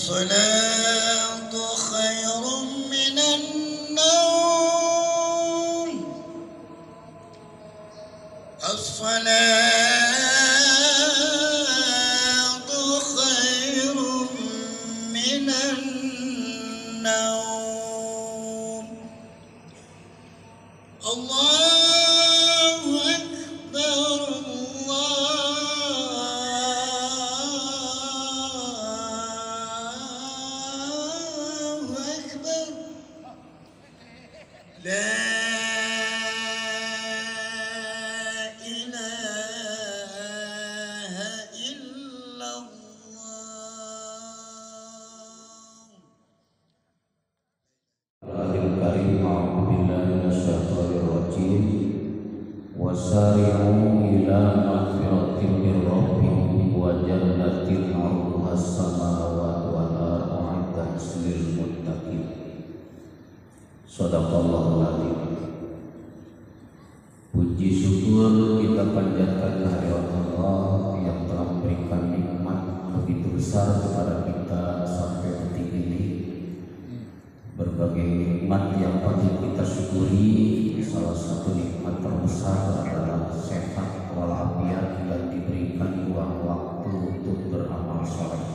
الصلاة خير من النوم. الصلاة خير من النوم. الله أكبر الله أكبر. لا إله إلا الله. Karim, a'udzubillahi minasyaitonir rajim. Wasari'u ila magfiratin min rabbikum wa jannatin 'arduha as-samawati wal ardu 'iddat lil muttaqin. Shadaqallahul adzim. Puji syukur kita panjatkan kehadirat Allah yang telah memberikan nikmat begitu besar kepada kita sampai detik ini. Berbagai nikmat yang patut kita syukuri, salah satu nikmat terbesar adalah sehat walafiat dan diberikan ruang waktu untuk beramal soleh.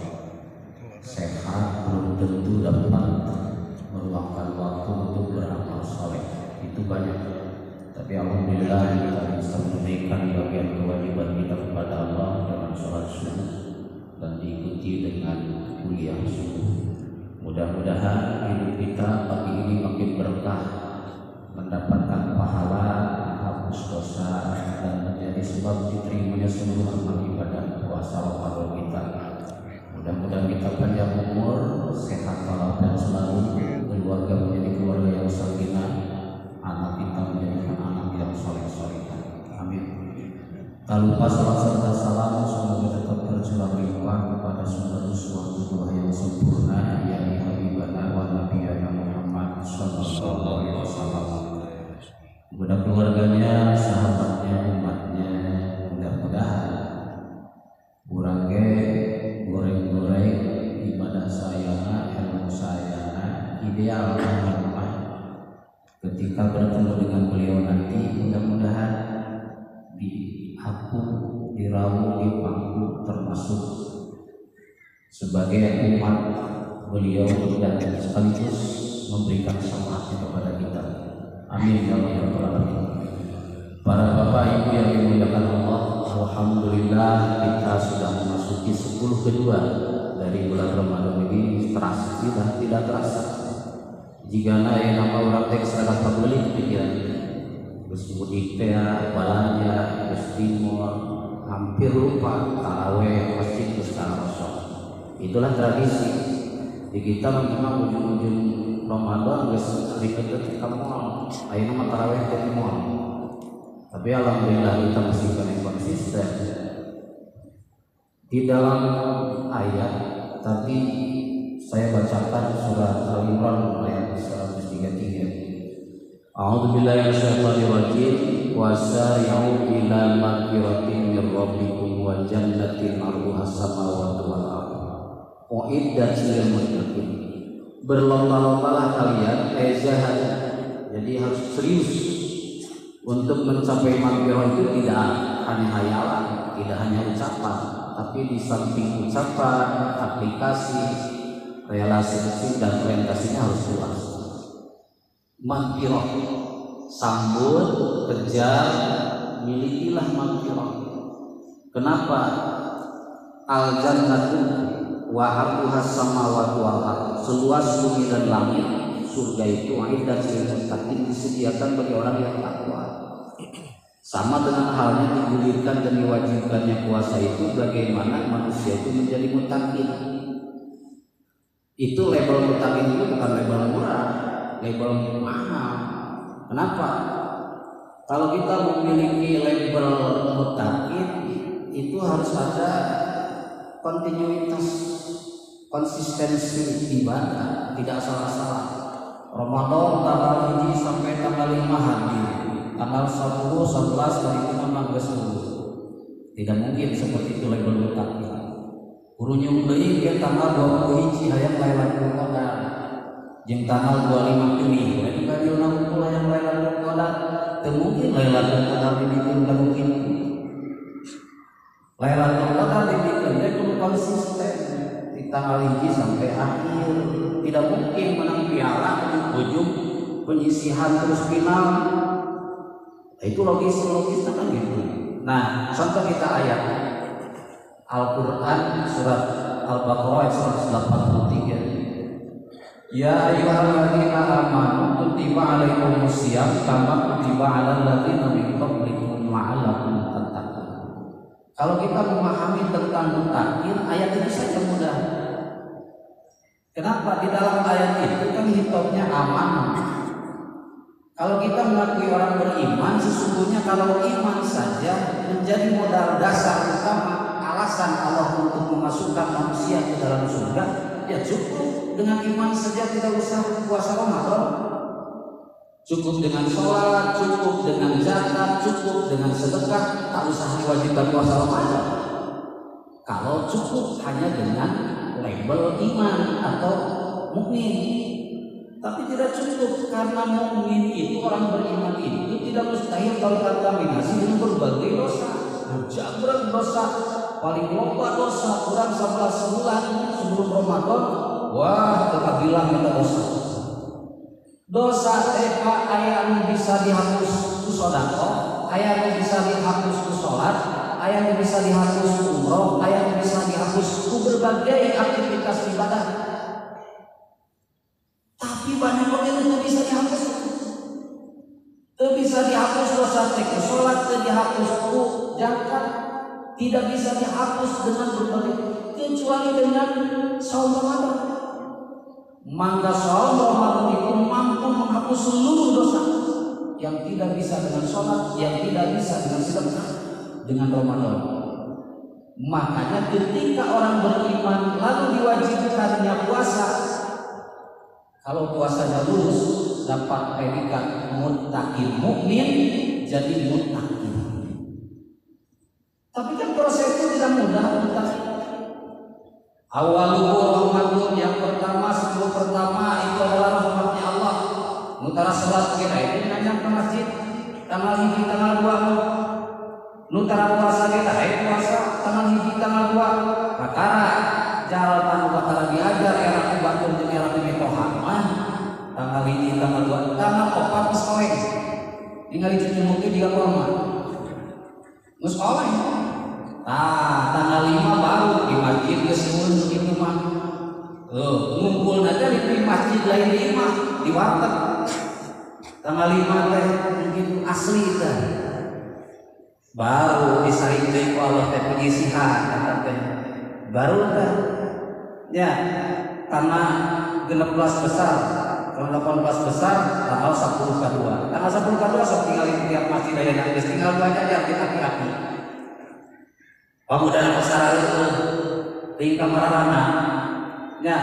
Sehat belum tentu dapat meluangkan waktu untuk beramal soleh, itu banyak. Tapi alhamdulillah kita bisa menunaikan bagian kewajiban kita kepada Allah dengan sholat subuh dan diikuti dengan kuliah subuh. Mudah-mudahan hidup kita pagi ini makin berkah, mendapatkan pahala, menghapus dosa, dan menjadi sebab diterimanya seluruh amal ibadah puasa Ramadan kita. Mudah-mudahan kita panjang umur, sehat walafiat selalu, keluarga menjadi keluarga yang sakinah, anak kita menjadi anak yang soleh-solehah. Amin. Tak lupa salam serta salam semoga tetap tercurah limpah kepada sumber suatu doa yang sempurna, yakni Habibana wa Nabiyana Muhammad sallallahu alaihi wasallam. Kepada keluarganya, sahabatnya, umatnya, mudah-mudahan urangge goreng-goreng ibadah sayana, ilmu sayana, ideal rumah. Ketika bertemu dengan beliau nanti, mudah-mudahan aku dirauh, dipangku termasuk sebagai umat beliau dan sekaligus memberikan syafaat kepada kita. Amin ya rabbal alamin. Para bapak ibu yang dimuliakan Allah, alhamdulillah kita sudah memasuki 10 kedua dari bulan Ramadan ini. Terasa tidak terasa. Jika nama orang teks ada pembeli pikiran Mudik teh balanja geus timur hampir lupa taraweh masjid geus tarosok. Itulah tradisi di kita. Memang ujung-ujung Ramadan geus deket ka moal, ayeuna mah taraweh teh di moal. Tapi alhamdulillah kita masih konsisten di dalam ayat. Tapi saya bacakan surat Al-Imran ayat 133. A'udzu billahi minasyaitonir rajim. Wasari'u ila magfiratin min rabbikum wa jannatin 'arduha as-samawati wal ardh u'iddat lil muttaqin. Berlomba-lombalah kalian, jahad. Jadi harus serius untuk mencapai magfirah. Itu tidak hanya hayalan, tidak hanya ucapan, tapi di samping ucapan, aplikasi, realisasi dan orientasinya harus jelas. Magfirah, sambut, kejar, milikilah magfirah. Kenapa? Al-jannatu wa arduha as-samawati wal ardh, seluas bumi dan langit, surga itu u'iddat lil muttaqin, disediakan bagi orang yang takwa. Sama dengan halnya digulirkan dan diwajibkannya puasa itu, bagaimana manusia itu menjadi muttaqin. Itu label muttaqin itu bukan label murah, label mahal. Kenapa? Kalau kita memiliki label muttaqin, itu harus ada kontinuitas, konsistensi ibadah, tidak salah-salah. Ramadan tanggal 1 sampai tanggal 5 hadir, tanggal 10, 11 dari itu memang 10. Tidak mungkin seperti itu label muttaqin. Kurunyung deui ke tanggal 21 hayang Lailatul Qadar. Jeung tanggal 25 Juni we ka dieuna ngumpul hayang Lailatul Qadar. Teu mungkin Lailatul Qadar dibikin lagu kitu. Lailatul Qadar dibikin teh kudu konsisten di tanggal 1 sampai akhir. Tidak mungkin menang piala di ujung penyisihan terus final. Itu logis-logisnya kan gitu. Nah, contoh kita ayat Al-Quran surat Al-Baqarah ayat 183. Ya ayyuhalladzina amanu kutiba alaikumusiyam kama kutiba alal ladzina min qablikum la'allakum tattaqun. Kalau kita memahami tentang mutakin, ayat ini saja mudah. Kenapa? Di dalam ayat itu kan hitopnya aman. Kalau kita mengakui orang beriman, sesungguhnya kalau iman saja menjadi modal dasar utama alasan Allah untuk memasukkan manusia ke dalam surga, ya cukup dengan iman saja, tidak usah puasa Ramadan. Cukup dengan sholat, cukup dengan zakat, cukup dengan sedekah, tak usah diwajibkan puasa Ramadan. Kalau cukup hanya dengan label iman atau mukmin. Tapi tidak cukup, karena mukmin itu orang beriman itu tidak mustahil terkontaminasi dengan berbagai dosa. Jabrak dosa, paling loba dosa, kurang 11 bulan sebelum Ramadan, wah tetap bilang kita dosa. Dosa TK ayat bisa dihapus ku sedekah, ayat bisa dihapus ku salat, ayat bisa dihapus ku umroh, ayat bisa dihapus ku berbagai aktivitas ibadah. Tapi banyak orang itu bisa dihapus. Tidak bisa dihapus dosa TK salat, tidak dihapus ku zakat, tidak bisa dihapus dengan berbagai, kecuali dengan saum Ramadan. Maka saum Ramadan itu mampu menghapus seluruh dosa yang tidak bisa dengan sholat, yang tidak bisa dengan sedekah dengan Ramadan. Makanya ketika orang beriman lalu diwajibkannya puasa, kalau puasanya lulus dapat predikat muttaqin, mukmin jadi muttaqin. Tapi kan proses itu tidak mudah. Awaluhu rahmatun, yang pertama, sebelum pertama itu adalah rahmatnya Allah. Nutara sholat kita itu nanya ke masjid tanggal 1 tanggal 2. Nutara puasa kita itu puasa tanggal 1 tanggal 2. Perkara jalan bakal diajar era kubatur jeung era mitoha mah tanggal 1 tanggal 2 tanggal 4 geus oleh. Tinggal dicumuk di korma. Geus oleh. Tanggal 5 baru di masjid kesuwun gitu mah. Ngumpul aja di masjid lain 5 di warteg. Tanggal 5 teh begitu asli teh. Baru disaring deui ku Allah teh penyisihan kata teh. Baru teh. Ya, karena 16 besar, kalau 18 besar tanggal 10 ke 2. Tanggal 10 ke 2 sok tinggal di tiap masjid aya nang geus tinggal banyak ya hati-hati. Pemuda besar itu di kamarana ya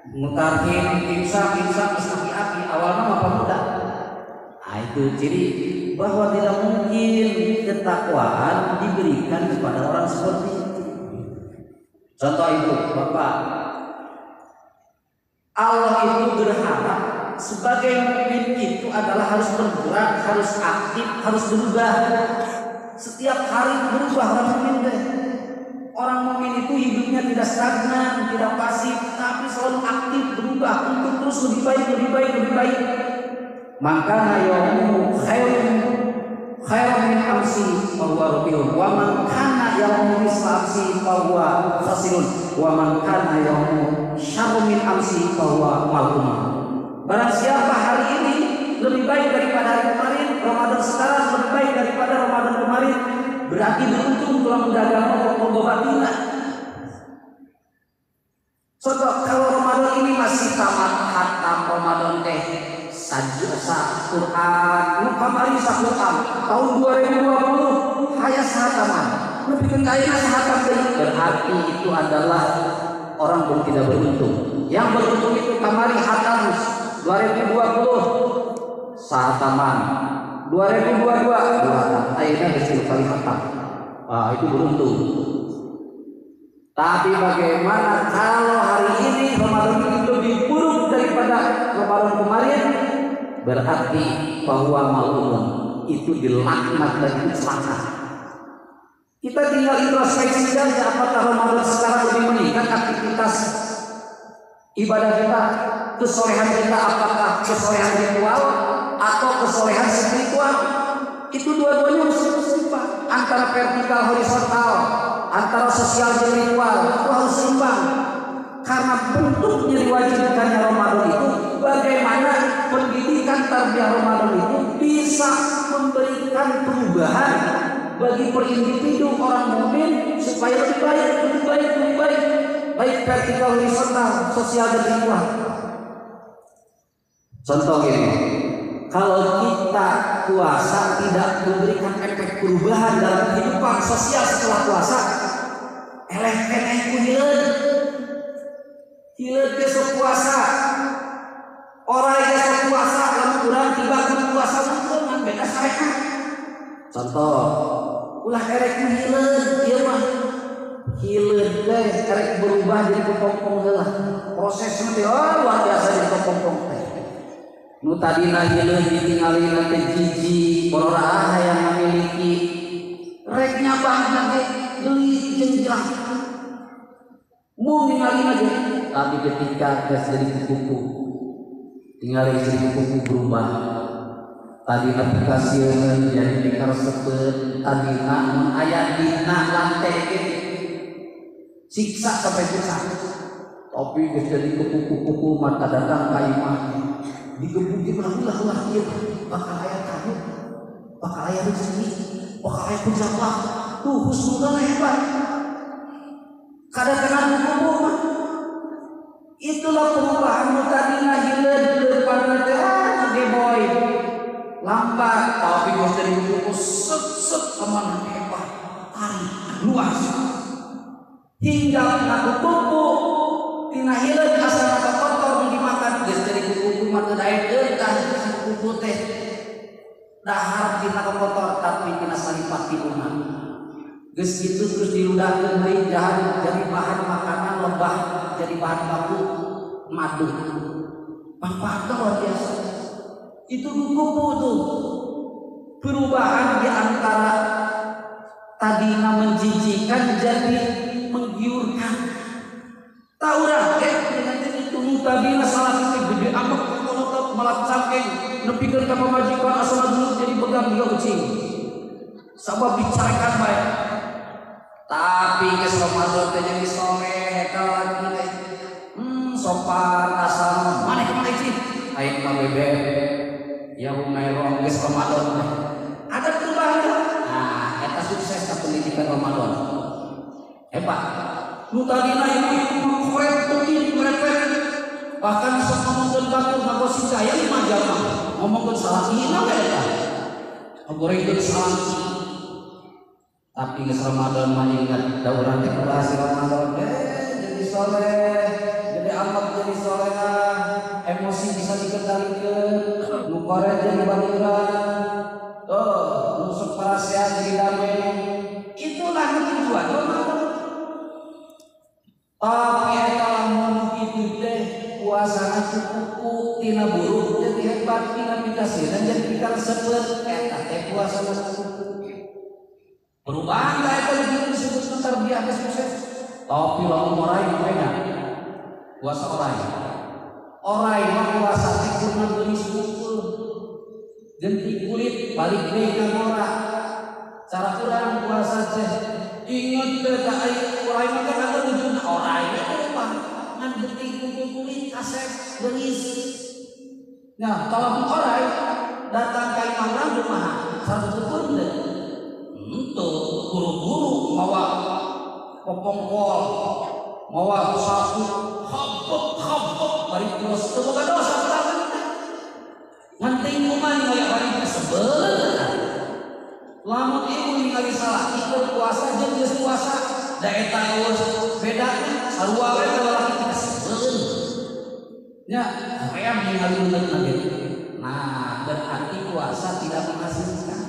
mutarhin imsak aki awalnya apa muda. Nah itu ciri bahwa tidak mungkin ketakwaan diberikan kepada orang seperti itu. Contoh itu Bapak, Allah itu berharap sebagai mukmin itu adalah harus bergerak, harus aktif, harus berubah. Setiap hari berubah orang mukmin deh. Orang mukmin itu hidupnya tidak stagnan, tidak pasif, tapi selalu aktif, berubah untuk terus lebih baik. Maka yaumuhu khairun min amsi wa huwa rabiun wa man kana yaumuhu misla amsi fa huwa khasirun wa man kana yaumuhu syarrun min amsi fa huwa malum. Barang siapa hari ini lebih baik daripada hari kemarin, Ramadan sekarang lebih baik daripada Ramadan kemarin, berarti beruntung telah mendagang pengobatinya. Contoh, kalau Ramadan ini masih tamat khatam Ramadan teh sajasa Quran, kamari sa Quran tahun 2020 hayas hataman, lebih kaya hatam deui, berarti itu adalah orang yang tidak beruntung. Yang beruntung itu kamari hatam 2020 sahataman 2022 dua hatam akhirnya kecil kali hatam. Itu beruntung. Tapi bagaimana kalau hari ini Ramadan ini lebih buruk daripada Ramadan kemarin? Berarti bahwa maumun itu dilaknat dan celaka. Kita tinggal introspeksi saja, apakah Ramadan sekarang lebih meningkat aktivitas ibadah kita, kesolehan kita, apakah kesolehan ritual atau kesolehan spiritual? Itu dua-duanya mesti seimbang, antara vertikal horizontal, antara sosial dan ritual itu harus seimbang. Karena bentuknya diwajibkannya Ramadan itu, bagaimana pendidikan tarbiyah Ramadan itu bisa memberikan perubahan bagi per individu orang mukmin supaya lebih baik, baik vertikal horizontal, sosial dan ritual. Contoh gini, kalau kita puasa tidak memberikan efek perubahan dalam kehidupan sosial setelah puasa, eleh-eleh hileud besok puasa, orang besok puasa, lalu kurang tiba puasa dengan beda syariat. Contoh, ulah erek hileud, ieu mah hileud teh erek berubah jadi kepompong heula. Prosesna teh luar biasa jadi kepompong teh. Nu tadina hileud ditinggalina teh jiji, borora yang memiliki reknya banget teh deui jeung mau ninggalin aja. Tapi ketika gas jadi kuku, tinggal jadi kuku berubah. Tadi aplikasi jadi pikar sepet, tadi ayat dina lantai siksa sampai susah. Tapi gas jadi kuku mata datang kaimah digebukin ulah dia bakal ayat kamu, bakal ayat rezeki, bakal ayat penjawab. Tuh husnul hebat. Kadang-kadang hukum itulah perubahan tadinya hileud depan teh boy lambat tapi bos dari buku set kemana hebat hari luas hingga ngaku kuku tina hileud asal kotor dimakan geus dari buku mata daekeun tah kuku teh dahar tina kotor tapi tina salipati umat. Geus gitu terus diludahkeun deui jadi bahan makanan lebah, jadi bahan baku madu. Manfaatnya luar biasa. Itu kupu tuh. Perubahan di antara tadinya menjijikan jadi menggiurkan. Tahu dah, dengan itu tadinya salah satu gede amat kalau malah cangkeng nepikeun ka pamajikan asal dulu jadi pegang dia kucing. Sabab dicarikan baik. Tapi geus Ramadan teh jadi soleh eta lagi teh. Sopan asal maneh kemana sih? Aing mah bebek. Ya umai geus Ramadan teh. Ada perubahan. Nah, eta sukses ka pendidikan Ramadan. Hebat. Nu tadina ibu korek penting merepet. Bahkan sok ngomongkeun batur ngagosi saya 5 jam. Ngomongkeun salah hina we eta. Ngorengkeun salah. Tapi ke Ramadan mah ingat dauran deklarasi Ramadan jadi soleh, jadi amat jadi solehah, emosi bisa dikendalikan, nukoret jadi baturan, nusuk para sehat jadi damai. Itulah tujuan Ramadan. Tapi lamun kitu teh puasana cukup tina buruk jadi hebat tina pikasiran jadi pikar sepet eta teh puasana cukup. Perubahan itu lebih disebut tarbiyah sukses. Tapi lamun orai beda. Puasa orai mah puasa tikunna geunis pukul. Genti kulit balik deui ka ngora. Cara urang puasa teh inget teh da aya orai mah kan ada tujuan orai apa? Ngan genti kulit kasep geunis. Nah, kalau orai datang ka imam kumaha? Sareng teu untuk buru-buru mawa popongkol mawa sapu habuk bari terus teu boga dosa penting kumaha aya bari sebel lamun ieu ningali salah ikut puasa jeung geus puasa da eta geus beda sarua we lalaki kita sebel nya aya ningali uleut nah berarti puasa tidak menghasilkan.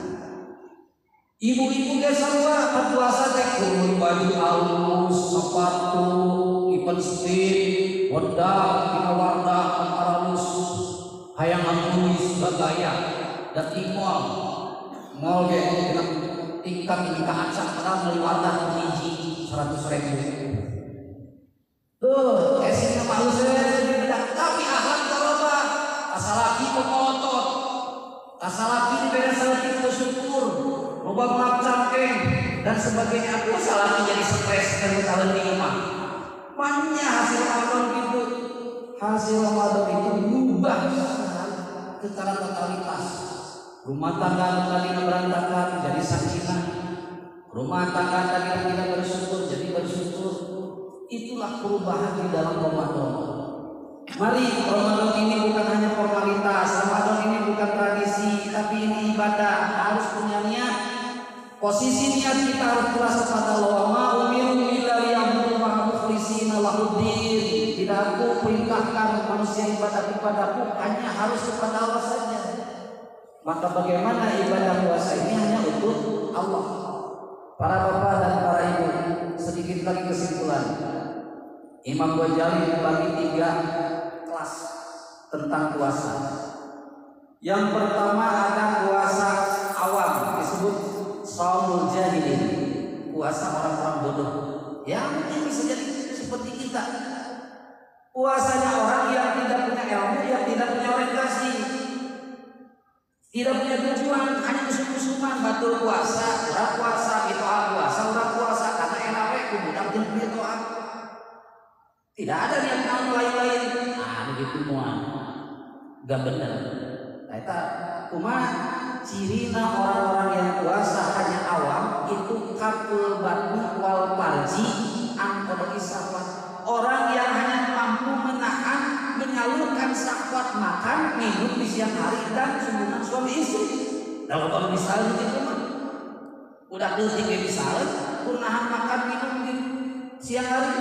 Ibu-ibu ge sarua puasa teh kudu baju alus, sepatu, ipen slip, wedak, dina wardah, alus, hayang alus, gagaya, dan imol, mall ge dina tingkat nikahan sakral meuli wardah hiji 100.000. Esina mah geus tapi ahad kaloba, asalaki pemotot, asalaki dibere saleutik bersyukur. Loba maaf cangkeng dan sebagainya. Aku salah jadi stres dan talent di rumah. Makanya hasil Ramadan itu berubah secara totalitas. Rumah tangga tadinya berantakan jadi sakinah. Rumah tangga tadinya tidak bersyukur jadi bersyukur. Itulah perubahan di dalam Ramadan. Mari, Ramadan ini bukan hanya formalitas, Ramadan ini bukan tradisi, tapi ini ibadah. Harus punya niat. Posisi niat kita harus keras kepada Allah. Ma umiru illa liya'budu mukhlishina lahuddin. Tidak aku perintahkan manusia ibadah kepadaku, hanya harus kepada Allah saja. Maka bagaimana ibadah puasa ini hanya untuk Allah. Para bapak dan para ibu, sedikit lagi kesimpulan. Imam Ghazali membagi 3 kelas tentang puasa. Yang pertama ada puasa awam, disebut shaumul jahilin, puasa orang-orang bodoh. Ya mungkin bisa jadi seperti kita. Puasanya orang yang tidak punya ilmu, yang tidak punya orientasi, tidak punya tujuan, hanya musuh-musuhan. Batul puasa, urang puasa, puasa, urang puasa, karena enak kubudak jeung bitoa. Tidak ada yang lain-lain. Begitu muan, gak benar. Eta kumaha cirina orang-orang yang puasa hanya awam itu kapul batu wal parji an qadai syahwat. Orang yang hanya mampu menahan menyalurkan syahwat makan minum di siang hari dan hubungan suami istri. Kalau misalnya gitu mah udah ketik misalnya nahan makan minum di siang hari.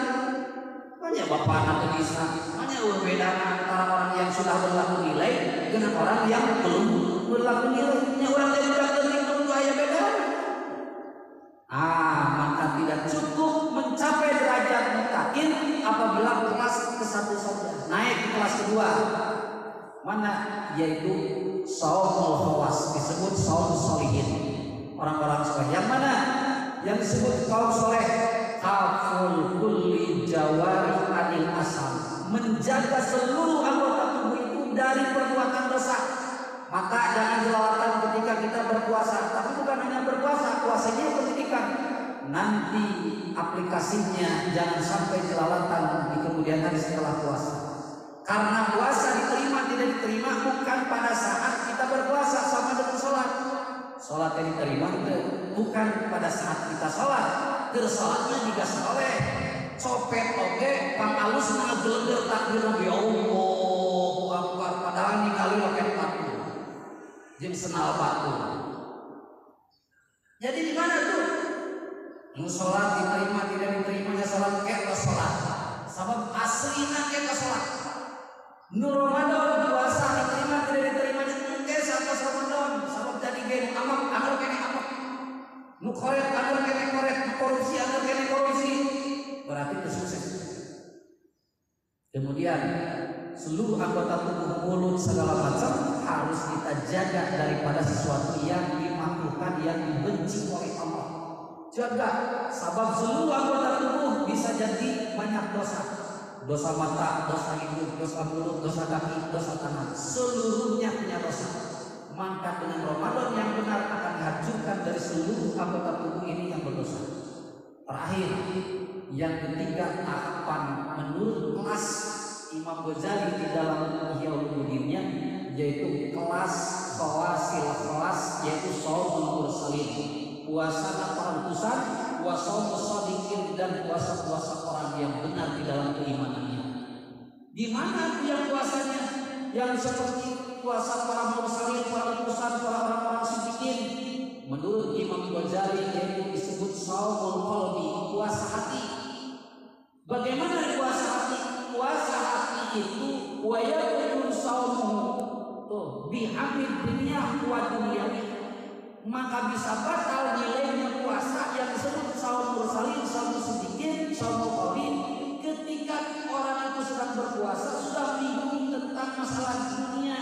Banyak bapak anak bisa, banyak beda antara orang yang sudah berlaku nilai dengan orang yang belum berlaku nilai. Orang yang sudah ketik itu ayah beda. Maka tidak cukup mencapai derajat mutakin apabila kelas ke-1 saja. Naik ke kelas kedua, mana yaitu shaumul khawas, disebut shaum sholihin, orang-orang soleh. Yang mana? Yang disebut kaum soleh. Haful kulli jawari anil asal, menjaga seluruh anggota tubuh itu dari perbuatan dosa. Maka jangan jelalatan ketika kita berpuasa. Tapi bukan hanya berpuasa, puasanya pendidikan. Nanti aplikasinya jangan sampai jelalatan di kemudian hari setelah puasa. Karena puasa diterima tidak diterima bukan pada saat kita berpuasa, sama dengan sholat. Sholat yang diterima bukan pada saat kita sholat. Tersalatnya jika soleh, copet oke, pang alus ngagelender takbir ya Allahu Akbar, padahal ningali loket patu, jeung senal patu. Jadi di mana tuh? Nu sholat diterima tidak diterimanya sholat kita sholat, sabab aslina kita sholat. Nu Ramadan puasa diterima tidak diterimanya engke satu Ramadan, sabab jadi gen amak amal kene amak. Nu korek agar kene korek, korupsi agar kene korupsi, berarti sukses. Kemudian seluruh anggota tubuh, mulut segala macam harus kita jaga daripada sesuatu yang dimakruhkan, yang dibenci oleh Allah. Jaga, sabab seluruh anggota tubuh bisa jadi banyak dosa. Dosa mata, dosa hidung, dosa mulut, dosa kaki, dosa tangan, seluruhnya punya dosa. Maka dengan Ramadan yang benar akan dihancurkan dari seluruh anggota tubuh ini yang berdosa. Terakhir, yang ketiga tahapan menurut kelas Imam Ghazali di dalam Ihya Ulumuddinnya, yaitu kelas khawasil kelas, yaitu shaumul mursalin, puasa para utusan, puasa shadiqin, dan puasa-puasa orang yang benar di dalam keimanannya. Di mana yang puasanya? Yang seperti puasa para mursalin, para utusan, para orang-orang siddiqin. Menurut Imam Ghazali yaitu disebut shaumul qalbi, puasa hati. Bagaimana puasa hati? Puasa hati itu wayakun shaumuhu bihamid dunia wa dunia. maka bisa batal nilainya puasa yang disebut saum mursalin, saum sedikit, saum qaulin. Ketika orang itu sedang berpuasa sudah bingung tentang masalah dunia,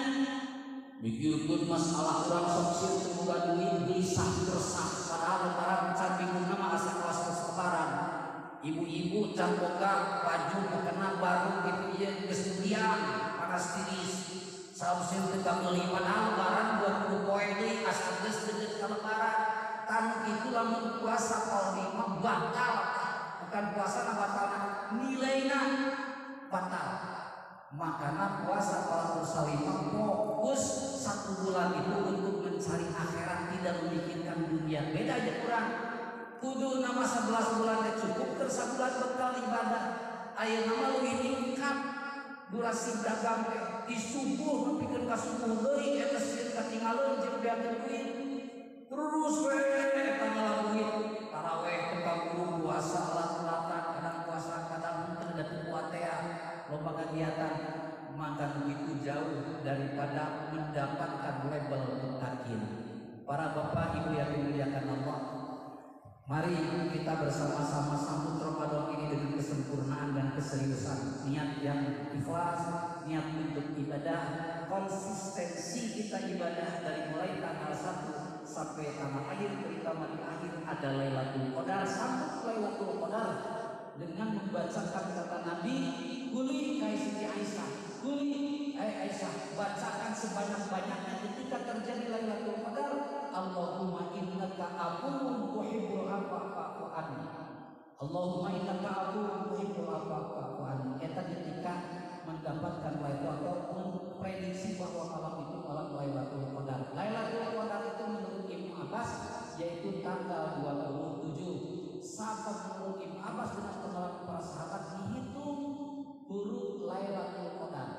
mikirkeun masalah urang sok sieun teu boga duit bisa resah, padahal lebaran can bingung nama asa kelas lebaran. Ibu-ibu can boga baju mukena baru gitu ieu geus diam panas tiris. Saum sieun teu kameuli padahal lebaran 20 poe deui asa geus deukeut ka lebaran. Tanu kitu lamun puasa qauli mah batal. Bukan puasa batal, nilaina batal. Makanya puasa kalau salimah fokus 1 bulan itu untuk mencari akhirat, tidak memikirkan dunia. Beda aja kurang. Kudu nama 11 bulan cukup terus bulan bekal ibadah. Ayeuna nama lu ningkat durasi dagang di subuh nepikeun ka subuh deui eta sieun katinggaleuan jeung beakeun duit. Terus we eta ngalabuin taraweh teu kaburu puasa alat-alatan kadang puasa kadang teu da kuatea loba kegiatan, maka begitu jauh daripada mendapatkan label muttaqin. Para bapak ibu yang dimuliakan Allah, mari kita bersama-sama sambut Ramadan ini dengan kesempurnaan dan keseriusan, niat yang ikhlas, niat untuk ibadah, konsistensi kita ibadah dari mulai tanggal 1 sampai tanggal akhir, terutama di akhir ada Lailatul Qadar. Sambut Lailatul Qadar dengan membacakan kata Nabi, kuli kai Siti Aisyah, kuli Aisyah, bacakan sebanyak-banyaknya ketika terjadi Lailatul Qadar, Allahumma innaka afuwun tuhibbul afwa fa'fu anni. Allahumma innaka afuwun tuhibbul afwa fa'fu anni. Eta ketika mendapatkan Lailatul atau memprediksi bahwa malam itu malam Lailatul Qadar. Lailatul Qadar itu menurut Ibnu Abbas yaitu tanggal 27. Sahabat menurut Ibnu Abbas dengan pendapat para sahabat dihitung huruf Lailatul Qadar.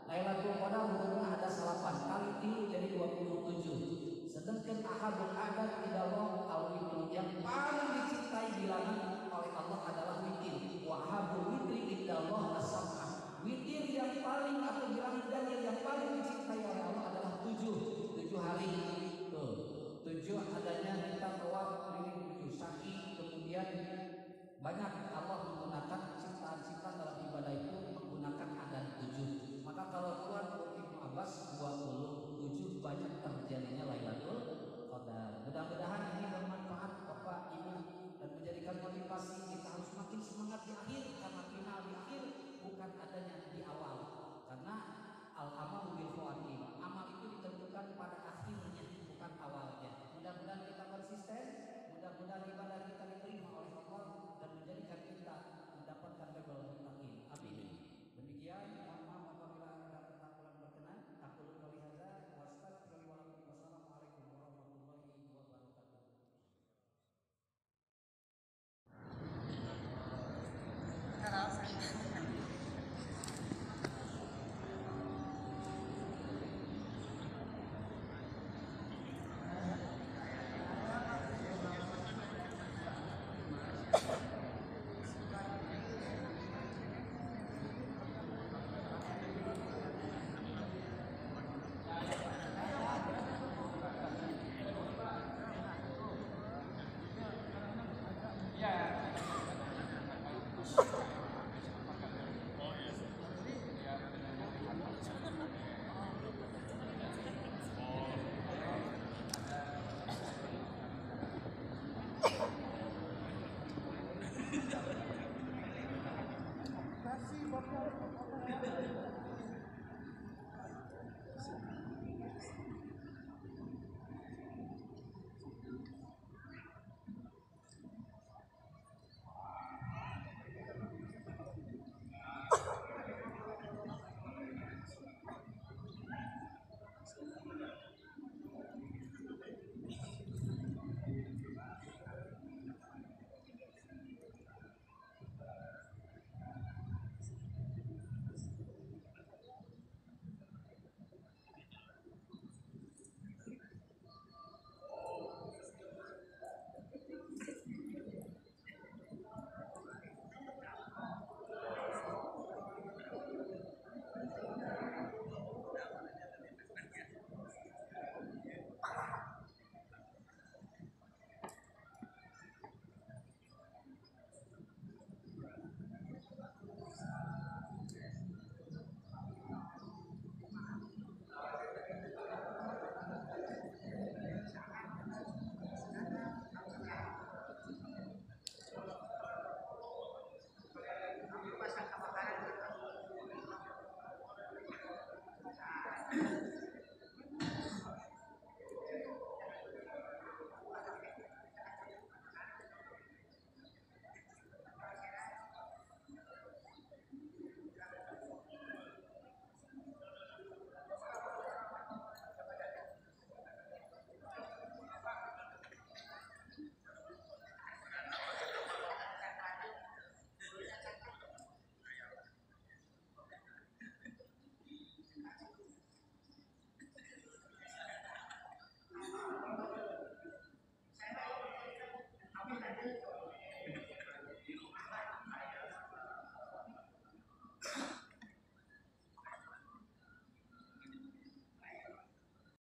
Lailatul Qadar hurufnya ada 8 kali tilu jadi 27. Sedangkan ahabul adat idallah al-witr, yang paling dicintai bilangan oleh Allah adalah witir. Wa ahabul witri idallah as-sab'ah. Witir yang paling atau bilangan ganjil yang paling dicintai oleh Allah adalah 7 hari. Tuh, 7 adanya kita tawaf keliling 7 saki. Kemudian banyak Allah menggunakan ciptaan-ciptaan dalam ibadah itu menggunakan adat 7. Maka kalau keluar Ibnu Abbas 27 banyak terjadinya Lailatul Qadar. Mudah-mudahan ini bermanfaat Bapak Ibu dan menjadikan motivasi kita harus makin semangat di akhir, karena final di akhir bukan adanya di awal. Karena al-amalu bil khawatim, amal itu ditentukan pada akhirnya bukan awalnya. Mudah-mudahan kita konsisten, mudah-mudahan ibadah kita diterima oleh Allah dan menjadikan kita mendapatkan label muttaqin. Amin. Demikian, mohon maaf apabila ada kata-kata berkenan. Aku qouli hadza wa astaghfirullahi wa wassalamualaikum warahmatullahi wabarakatuh.